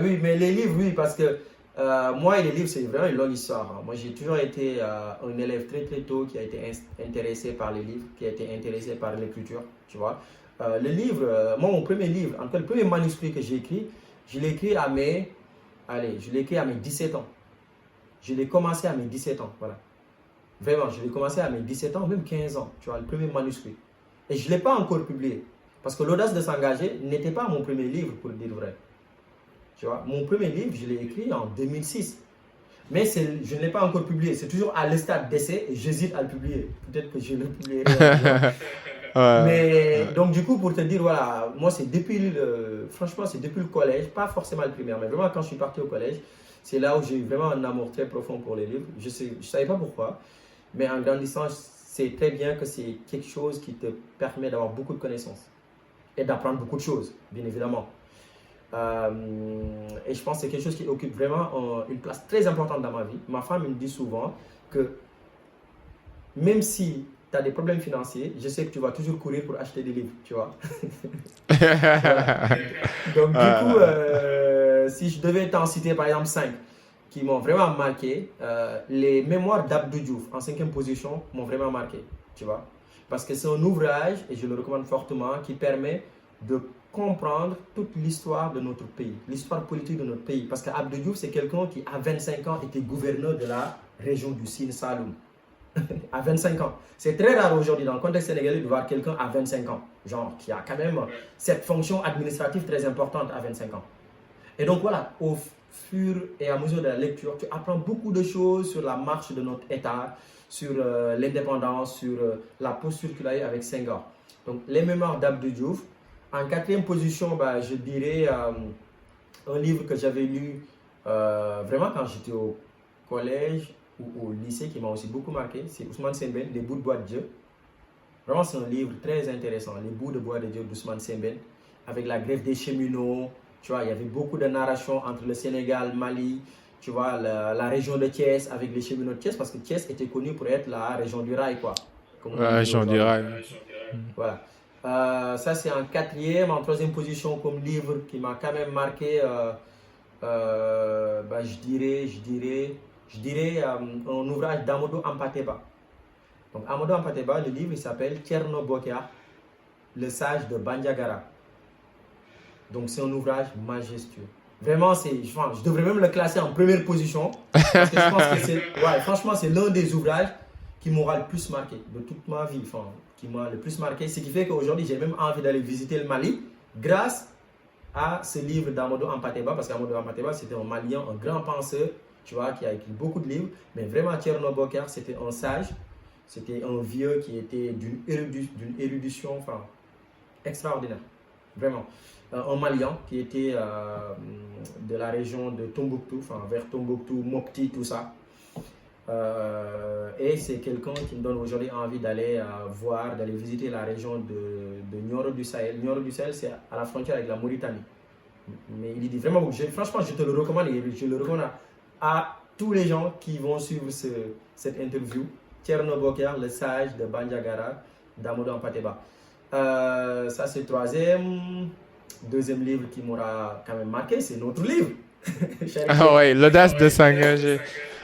Oui, mais les livres, oui, parce que moi et les livres, c'est vraiment une longue histoire, hein. Moi, j'ai toujours été un élève très très tôt qui a été intéressé par les livres, qui a été intéressé par l'écriture, tu vois. Le livre, moi, mon premier livre, en tout cas, le premier manuscrit que j'ai écrit, je l'ai écrit à mes, allez, je l'ai écrit à mes 17 ans. Je l'ai commencé à mes 17 ans, voilà. Vraiment, je l'ai commencé à mes 17 ans, même 15 ans, tu vois, le premier manuscrit. Et je ne l'ai pas encore publié. Parce que l'audace de s'engager n'était pas mon premier livre, pour le dire vrai. Tu vois, mon premier livre, je l'ai écrit en 2006. Mais je ne l'ai pas encore publié. C'est toujours à le stade d'essai et j'hésite à le publier. Peut-être que je le publierai un jour. Ouais, Mais ouais. donc, du coup, pour te dire, voilà, moi, franchement, c'est depuis le collège, pas forcément le primaire, mais vraiment quand je suis parti au collège, c'est là où j'ai eu vraiment un amour très profond pour les livres. Je ne savais pas pourquoi, mais en grandissant, c'est très bien que c'est quelque chose qui te permet d'avoir beaucoup de connaissances et d'apprendre beaucoup de choses, bien évidemment. Euh, et je pense que c'est quelque chose qui occupe vraiment une place très importante dans ma vie. Ma femme me dit souvent que même si tu as des problèmes financiers, je sais que tu vas toujours courir pour acheter des livres, tu vois. Voilà. Donc, du coup, Ouais. si je devais t'en citer par exemple 5 qui m'ont vraiment marqué, les mémoires d'Abdou Diouf en cinquième position m'ont vraiment marqué, tu vois. Parce que c'est un ouvrage, et je le recommande fortement, qui permet de comprendre toute l'histoire de notre pays, l'histoire politique de notre pays. Parce qu'Abdou Diouf, c'est quelqu'un qui, à 25 ans, était gouverneur de la région du Sine Saloum à 25 ans. C'est très rare aujourd'hui dans le contexte sénégalais de voir quelqu'un à 25 ans, genre qui a quand même cette fonction administrative très importante à 25 ans. Et donc voilà, au fur et à mesure de la lecture, tu apprends beaucoup de choses sur la marche de notre État, sur l'indépendance, sur la posture qu'il a eu avec Senghor. Donc les mémoires d'Abdou Diouf. En quatrième position, bah, je dirais un livre que j'avais lu vraiment quand j'étais au collège ou au lycée qui m'a aussi beaucoup marqué, c'est Ousmane Sembène, Les bouts de bois de Dieu. Vraiment, c'est un livre très intéressant, Les bouts de bois de Dieu d'Ousmane Sembène, avec la grève des cheminots. Tu vois, il y avait beaucoup de narration entre le Sénégal, Mali, tu vois, la région de Thiès avec les cheminots de Thiès, parce que Thiès était connu pour être la région du rail, quoi, comme on le Ouais, dit j'en aujourd'hui. dirais. Voilà. Ça, c'est en quatrième. En troisième position, comme livre qui m'a quand même marqué, bah, je dirais un ouvrage d'Amadou Ampateba. Donc, Amadou Ampateba, le livre, il s'appelle Tcherno Bokia, le sage de Bandiagara. Donc, c'est un ouvrage majestueux. Vraiment, je devrais même le classer en première position parce que je pense que ouais, franchement, c'est l'un des ouvrages qui m'aura le plus marqué de toute ma vie, enfin, qui m'a le plus marqué. Ce qui fait qu'aujourd'hui, j'ai même envie d'aller visiter le Mali grâce à ce livre d'Amadou Ampateba, parce qu'Amadou Ampateba, c'était un Malien, un grand penseur, tu vois, qui a écrit beaucoup de livres. Mais vraiment, Thierno Bokar, c'était un sage, c'était un vieux qui était d'une érudition, enfin, extraordinaire. Vraiment. Un Malien qui était de la région de Tombouctou, enfin, vers Tombouctou, Mopti, tout ça. Et c'est quelqu'un qui me donne aujourd'hui envie d'aller voir, d'aller visiter la région de Nioro du Sahel. Nioro du Sahel, c'est à la frontière avec la Mauritanie. Mais il dit vraiment, franchement, je te le recommande et je le recommande à tous les gens qui vont suivre cette interview. Thierno Boker, le sage de Bandiagara, d'Amadou Ampateba. Ça, c'est le troisième. Deuxième livre qui m'aura quand même marqué, c'est notre livre. Ah Charité. ouais, l'audace de s'engager.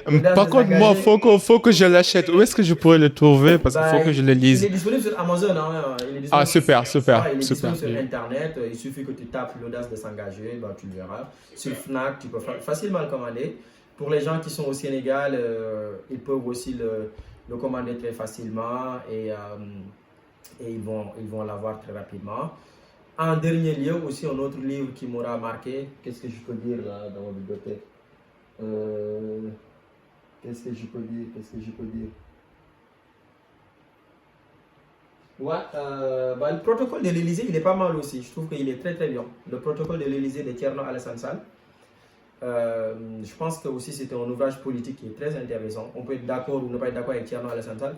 L'audace Par de contre, moi, s'engager. faut que je l'achète. Où est-ce que je pourrais le trouver? Parce qu'il faut Bah, que je le il est lise. disponible sur Amazon, hein. Il est Ah, disponible sur, super, super, ouais, il est super. disponible sur Internet. Il suffit que tu tapes l'audace de s'engager, bah, tu le verras. Sur Fnac, tu peux facilement le commander. Pour les gens qui sont au Sénégal, ils peuvent aussi le commander très facilement et ils vont l'avoir très rapidement. En dernier lieu, aussi un autre livre qui m'aura marqué. Qu'est-ce que je peux dire là dans ma bibliothèque? Euh, Qu'est-ce que je peux dire? Qu'est-ce que je peux dire? Ouais, bah, le protocole de l'Élysée, il est pas mal aussi. Je trouve qu'il est très très bien. Le protocole de l'Élysée de Thierno Alassane Sall. Je pense que aussi c'était un ouvrage politique qui est très intéressant. On peut être d'accord ou ne pas être d'accord avec Thierno Alassane Sall,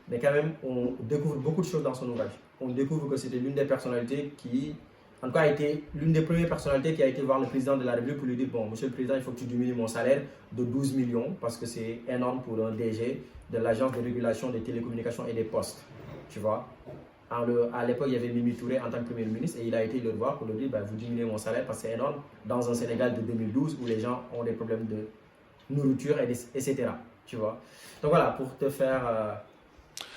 mais quand même, on découvre beaucoup de choses dans son ouvrage. On découvre que c'était l'une des personnalités qui, en tout cas, a été l'une des premières personnalités qui a été voir le président de la République pour lui dire, bon, monsieur le président, il faut que tu diminues mon salaire de 12 millions parce que c'est énorme pour un DG de l'Agence de régulation des télécommunications et des postes. Tu vois? À l'époque, il y avait Mimi Touré en tant que Premier ministre et il a été le voir pour lui dire vous diminuez mon salaire parce que c'est énorme dans un Sénégal de 2012 où les gens ont des problèmes de nourriture, etc. Tu vois. Donc voilà, pour te faire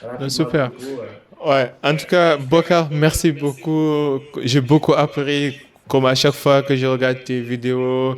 rapidement Super. le topo, Ouais, en tout cas, Bokar, merci beaucoup. J'ai beaucoup appris, comme à chaque fois que je regarde tes vidéos,